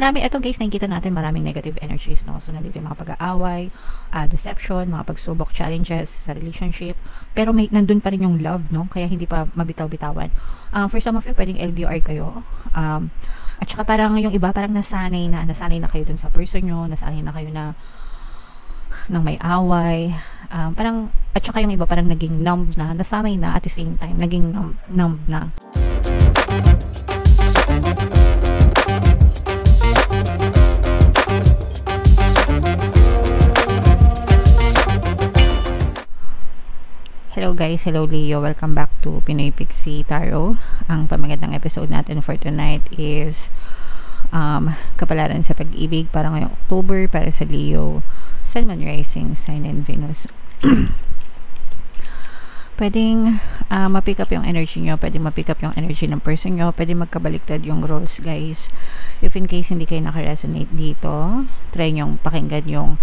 marami, ito guys, nakikita natin maraming negative energies, no? So, nandito yung mga pag-aaway, deception, mga pagsubok, challenges sa relationship. Pero nandun pa rin yung love, no? Kaya hindi pa mabitaw-bitawan. For some of you, pwedeng LDR kayo. At saka parang yung iba, parang nasanay na kayo dun sa person nyo, nasanay na kayo na ng may away. Parang, at saka yung iba, parang naging numb na, nasanay na at the same time, naging numb na. Hello guys, hello Leo, welcome back to Pinoy Pixie Tarot. Ang pamagandang episode natin for tonight is kapalaran sa pag-ibig para ngayong October para sa Leo, Sun, Moon, Rising, Sign, and Venus. Pwedeng ma-pick up yung energy nyo, pwedeng ma-pick up yung energy ng person nyo, pwedeng magkabaliktad yung roles guys. If in case hindi kayo naka-resonate dito, try nyong pakinggan yung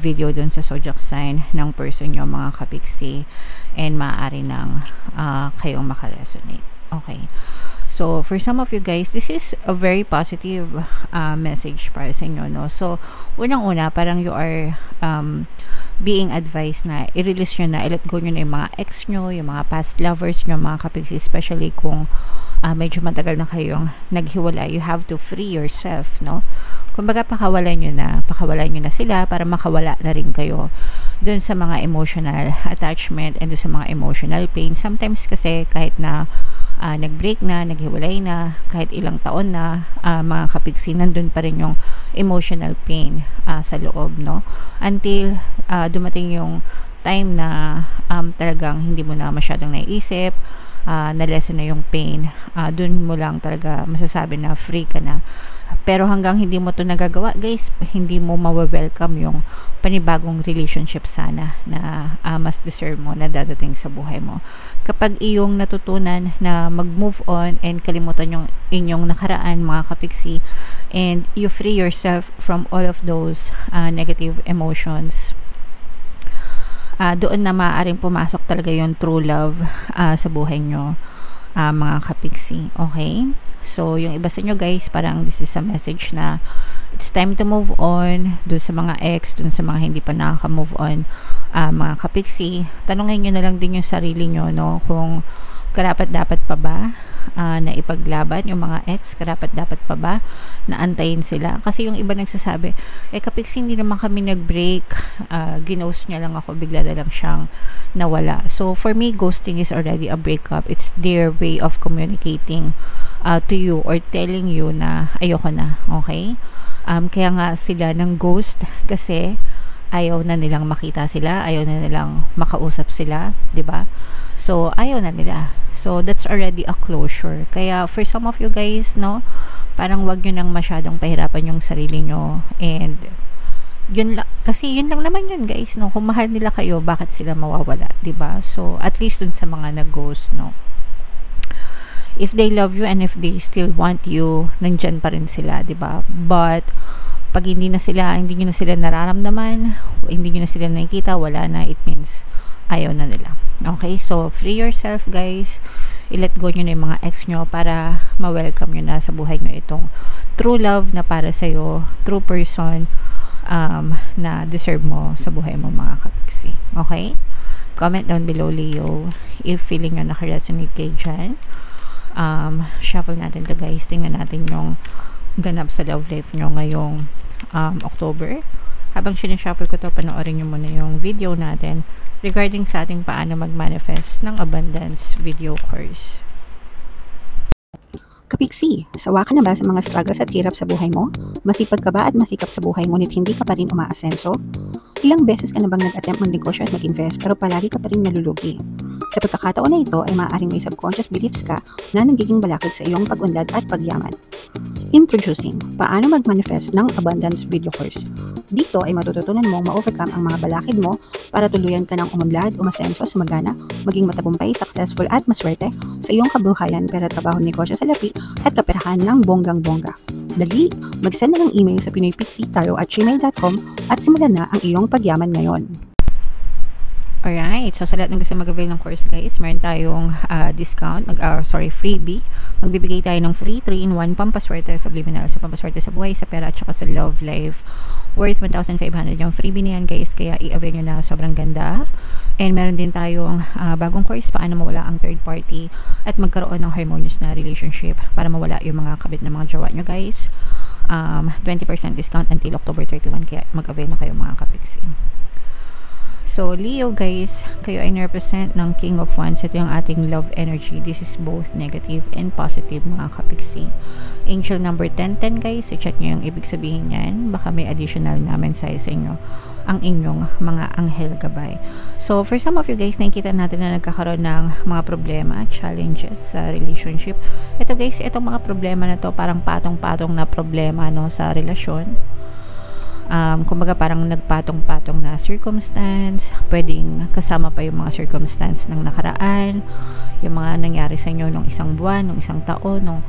video dun sa zodiac sign ng person nyo, mga kapiksi, and maaari nang kayong maka-resonate. Okay. So, for some of you guys, this is a very positive message para sa inyo, no? So, unang-una, parang you are being advised na i-release nyo na, i-let go nyo na yung mga ex nyo, yung mga past lovers nyo, mga kapiksi, especially kung medyo matagal na kayong naghiwalay. You have to free yourself, no? Kumbaga, pakawalan nyo na sila para makawala na rin kayo dun sa mga emotional attachment and dun sa mga emotional pain. Sometimes kasi kahit na nag-break na, naghiwalay na, kahit ilang taon na, mga kapigsi, nandun pa rin yung emotional pain sa loob, no? Until dumating yung time na talagang hindi mo na masyadong naiisip, na-lessen na yung pain, dun mo lang talaga masasabi na free ka na. Pero hanggang hindi mo to nagagawa guys, hindi mo ma-welcome yung panibagong relationship sana na mas deserve mo na dadating sa buhay mo. Kapag iyong natutunan na mag-move on and kalimutan yung inyong nakaraan, mga kapiksi, and you free yourself from all of those negative emotions, doon na maaaring pumasok talaga yung true love sa buhay nyo, mga kapiksi. Okay? So, yung iba sa inyo guys, parang this is a message na it's time to move on dun sa mga ex, dun sa mga hindi pa nakaka-move on, mga kapiksi. Tanungin nyo na lang din yung sarili nyo, no? Kung karapat-dapat pa ba na ipaglaban yung mga ex, karapat-dapat pa ba na antayin sila? Kasi yung iba nagsasabi, kapiksi hindi naman kami nag-break, ginost niya lang ako, bigla na lang siyang nawala. So, for me, ghosting is already a breakup. It's their way of communicating to you or telling you na ayoko na, okay? Kaya nga sila ng ghost kasi ayaw na nilang makita sila, ayaw na nilang makausap sila, 'di ba? So ayaw na nila. So that's already a closure. Kaya for some of you guys, no, parang wag niyo nang masyadong pahirapan yung sarili nyo, and yun lang, kasi yun lang naman yun guys, no? Kung mahal nila kayo, bakit sila mawawala, 'di ba? So at least dun sa mga nag-ghost, no, if they love you and if they still want you, nandyan pa rin sila, 'di ba? But pag hindi nyo na sila nararamdaman, hindi nyo na sila nakikita, wala na, it means ayaw na nila. Okay? So, free yourself guys. I-let go nyo na yung mga ex nyo para ma-welcome nyo na sa buhay nyo itong true love na para sa'yo, true person na deserve mo sa buhay mo, mga kapiksi. Okay? Comment down below, Leo, if feeling nyo naka-resonate kayo dyan. Shuffle natin to guys. Tingnan natin yung ganap sa love life nyo ngayong October. Habang sinashuffle ko to, panoorin nyo muna yung video natin regarding sa ating paano mag-manifest ng abundance video course. Kapiksi, sawa ka na ba sa mga struggles at hirap sa buhay mo? Masipag ka ba at masikap sa buhay ngunit hindi ka pa rin umaasenso? Ilang beses ka na bang nag-attempt mag-negosyo at mag-invest pero palagi ka pa rin nalulugi? Sa pagkakataon na ito ay maaaring may subconscious beliefs ka na nagiging balakid sa iyong pag-unlad at pagyaman. Introducing, paano mag-manifest ng abundance video course. Dito ay matututunan mong ma-overcome ang mga balakid mo para tuluyan ka ng umunlad, umasenso, sumagana, maging matagumpay, successful at maswerte sa iyong kabuhayan, pera, trabaho, negosyo sa lapi at kaperahan ng bonggang-bongga. Dali, mag-send na ng email sa pinoypixie@gmail.com at simulan na ang iyong pagyaman ngayon. Alright, so sa lahat ng gusto mag-avail ng course guys, meron tayong discount, freebie. Magbibigay tayo ng free 3-in-1 pampaswerte subliminal. So, pampaswerte sa buhay, sa pera, at saka sa love life. Worth 1,500 yung freebie niyan, guys. Kaya i-avail nyo na, sobrang ganda. And meron din tayong bagong course, paano mawala ang third party at magkaroon ng harmonious na relationship para mawala yung mga kabit na mga jowa nyo, guys. 20% discount until October 31, kaya mag-avail na kayo mga kapiksi. So, Leo, guys, kayo ay represent ng King of Wands. Ito yung ating love energy. This is both negative and positive, mga kapiksi. Angel number 1010, guys. So, check nyo yung ibig sabihin yan. Baka may additional na mensahe sa inyo ang inyong mga anghel gabay. So, for some of you guys, nakikita natin na nagkakaroon ng mga problema, challenges sa relationship. Ito, guys, itong mga problema na to parang patong-patong na problema, no, sa relasyon. Kumbaga parang nagpatong-patong na circumstance, pwedeng kasama pa yung mga circumstance ng nakaraan, yung mga nangyari sa inyo nung isang buwan, nung isang taon, nung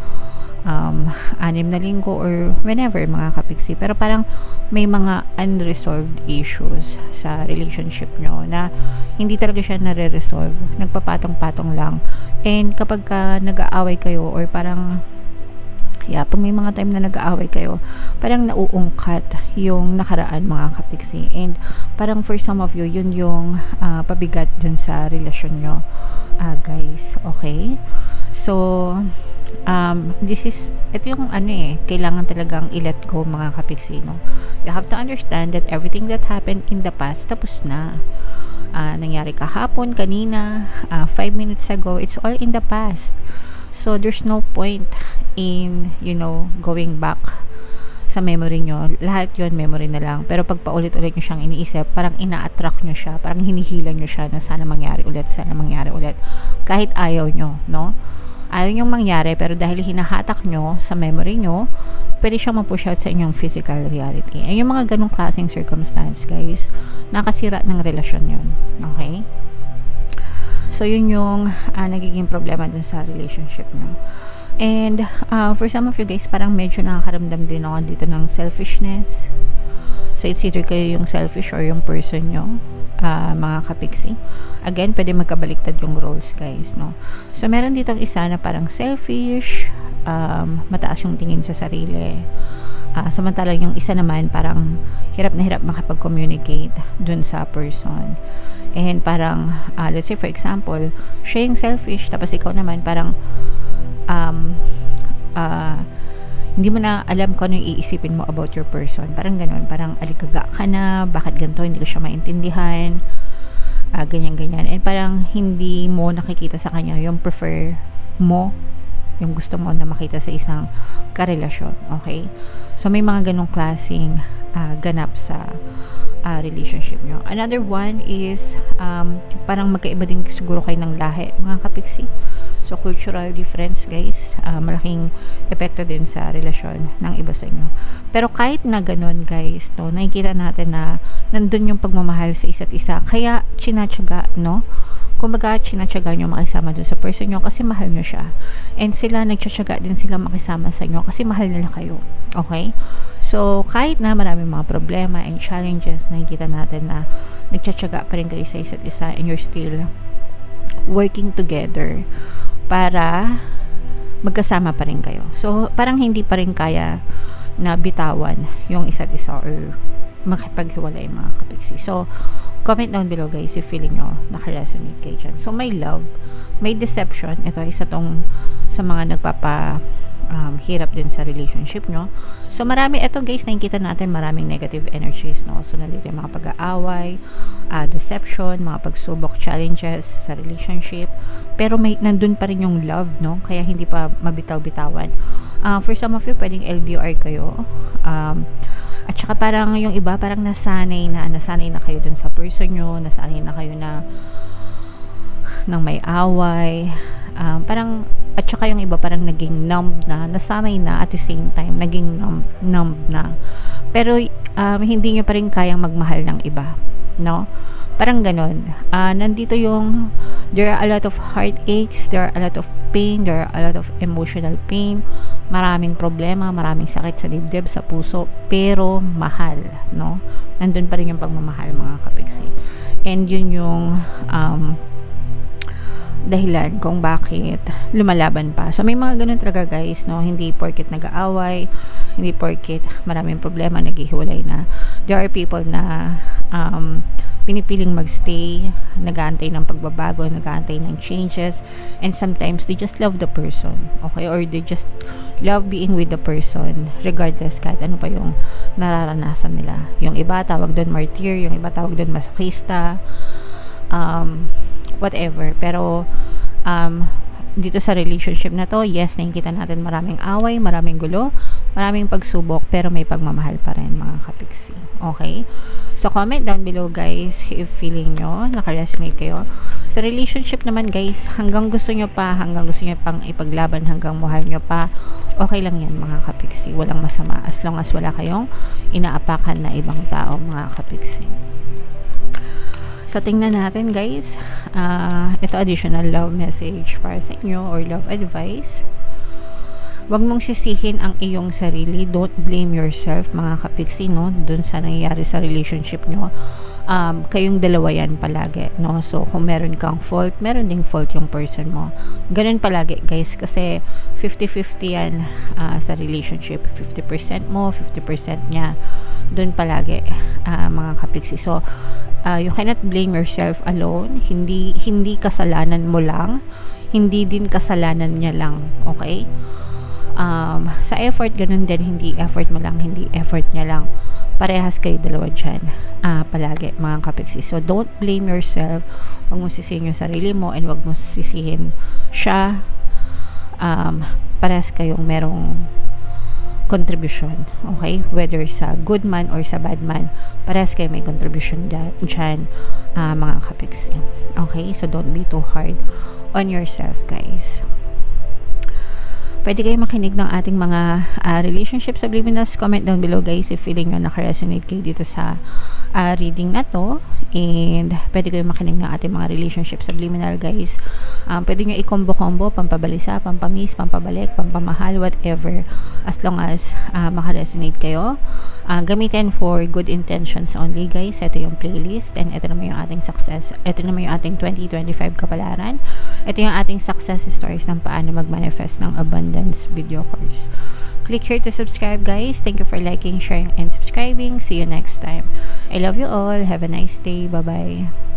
6 na linggo, or whenever, mga kapiksi. Pero parang may mga unresolved issues sa relationship nyo na hindi talaga siya nare-resolve, nagpapatong-patong lang. And kapag nag-aaway kayo, or parang pag may mga time na nag-aaway kayo, parang nauungkat yung nakaraan, mga kapiksi. And parang for some of you, yun yung pabigat dun sa relasyon nyo, guys. Okay? So, ito yung kailangan talagang i-let go, mga kapiksi, no? You have to understand that everything that happened in the past, tapos na. Nangyari kahapon, kanina, 5 minutes ago, it's all in the past. So, there's no point in, going back sa memory nyo. Lahat yon memory na lang. Pero pag paulit-ulit nyo siyang iniisip, parang ina-attract nyo siya, parang hinihila nyo siya na sana mangyari ulit. Kahit ayaw nyo, no? Ayaw nyong mangyari, pero dahil hinahatak nyo sa memory nyo, pwede siyang ma-push out sa inyong physical reality. Ay, yung mga ganong klaseng circumstance, guys, nakasira ng relasyon yun. Okay? So, yun yung nagiging problema dun sa relationship nyo. And, for some of you guys, parang medyo nakakaramdam din ako dito ng selfishness. So, it's either kayo yung selfish or yung person nyo, mga kapiksi. Again, pwede magkabaliktad yung roles, guys, no? So, meron ditong isa na parang selfish, mataas yung tingin sa sarili. Samantalang yung isa naman, parang hirap na hirap makapag-communicate dun sa person. And parang, let's say for example, siya yung selfish, tapos ikaw naman parang hindi mo na alam kung ano yung iisipin mo about your person. Parang ganun, parang alikaga ka na, bakit ganito, hindi ko siya maintindihan, ganyan-ganyan. And parang hindi mo nakikita sa kanya yung prefer mo, yung gusto mo na makita sa isang karelasyon. Okay? So, may mga ganong klaseng ganap sa relationship nyo. Another one is parang magkaiba din siguro kayo ng lahi, mga kapiksi. So, cultural difference, guys, malaking epekto din sa relasyon ng iba sa inyo. Pero kahit na ganun, guys, no, nakikita natin na nandun yung pagmamahal sa isa't isa. Kaya, chinatsaga, no? Kumbaga, chinatsaga nyo makisama dun sa person nyo kasi mahal nyo siya. And sila, nagtsatsaga din sila makisama sa inyo kasi mahal nila kayo. Okay? So, kahit na maraming mga problema and challenges, nakikita natin na nagtsatsaga pa rin kayo sa isa't isa and you're still working together para magkasama pa rin kayo. So, parang hindi pa rin kaya na bitawan yung isa't isa or makipaghiwalay, mga kapiksi. So, comment down below, guys, if feeling nyo nakaresonate kayo dyan. So, may love, may deception. Ito, isa tong sa mga hirap din sa relationship nyo. So, marami, ito guys, nakikita natin maraming negative energies, no? So, nandito yung mga pag-aaway, deception, mga pagsubok, challenges sa relationship. Pero nandun pa rin yung love, no? Kaya hindi pa mabitaw-bitawan. For some of you, pwedeng LDR kayo. At saka parang yung iba, parang nasanay na kayo dun sa person nyo, nasanay na kayo na nang may away. At saka yung iba parang naging numb na, nasanay na at the same time, naging numb na. Pero hindi nyo pa rin kayang magmahal ng iba, no? Parang ganon. Nandito yung, there are a lot of heartaches, there are a lot of pain, there are a lot of emotional pain, maraming problema, maraming sakit sa dibdib, sa puso, pero mahal, no? Nandun pa rin yung pagmamahal, mga kapiksi. And yun yung dahilan kung bakit lumalaban pa. So, may mga ganun talaga guys, no? Hindi porket nag-aaway, hindi porket maraming problema, naghihiwalay na. There are people na pinipiling magstay, nag-aantay ng pagbabago, nag-aantay ng changes, and sometimes they just love the person, okay? Or they just love being with the person, regardless kahit ano pa yung nararanasan nila. Yung iba tawag doon martyr, yung iba tawag doon masochista, whatever. Pero dito sa relationship na to, yes, nakikita natin maraming away, maraming gulo, maraming pagsubok, pero may pagmamahal pa rin mga kapiksi. Okay? So, comment down below guys if feeling nyo, nakaresonate kayo. Sa relationship naman guys, hanggang gusto nyo pa, hanggang gusto nyo pang ipaglaban, hanggang mahal nyo pa, okay lang yan mga kapiksi. Walang masama as long as wala kayong inaapakan na ibang tao mga kapiksi. So, tingnan natin guys, ito additional love message para sa inyo or love advice. Huwag mong sisihin ang iyong sarili. Don't blame yourself mga kapiksi, no? Dun sa nangyayari sa relationship nyo. Kayong dalawa yan palagi, no? So, kung meron kang fault, meron ding fault yung person mo. Ganun palagi guys, kasi 50-50 yan sa relationship. 50% mo, 50% niya. Dun palagi mga kapiksi. So, you cannot blame yourself alone. Hindi kasalanan mo lang, hindi din kasalanan niya lang, okay? Sa effort, ganun din, hindi effort mo lang, hindi effort niya lang. Parehas kayo dalawa dyan palagi mga kapiksi. So, don't blame yourself. Huwag mo sisihin yung sarili mo, and huwag mo sisihin siya. Parehas kayong merong contribution, okay? Whether sa good man or sa bad man, parehas kayo may contribution dyan mga kapiksi. Okay? So, don't be too hard on yourself guys. Pwede kayo makinig ng ating mga relationship subliminals. Comment down below guys if feeling nyo nakaresonate kayo dito sa reading na to. And pwede kayo makinig ng ating mga relationship subliminal guys. Pwede nyo i-combo-combo, pampabalisa, pampamiss, pampabalik, pampamahal, whatever. As long as makaresonate kayo. Gamitin for good intentions only guys. Ito yung playlist, and ito naman yung ating success. Ito naman yung ating 2025 kapalaran. Ito yung ating success stories ng paano mag-manifest ng abundance video course. Click here to subscribe guys. Thank you for liking, sharing, and subscribing. See you next time. I love you all. Have a nice day. Bye-bye.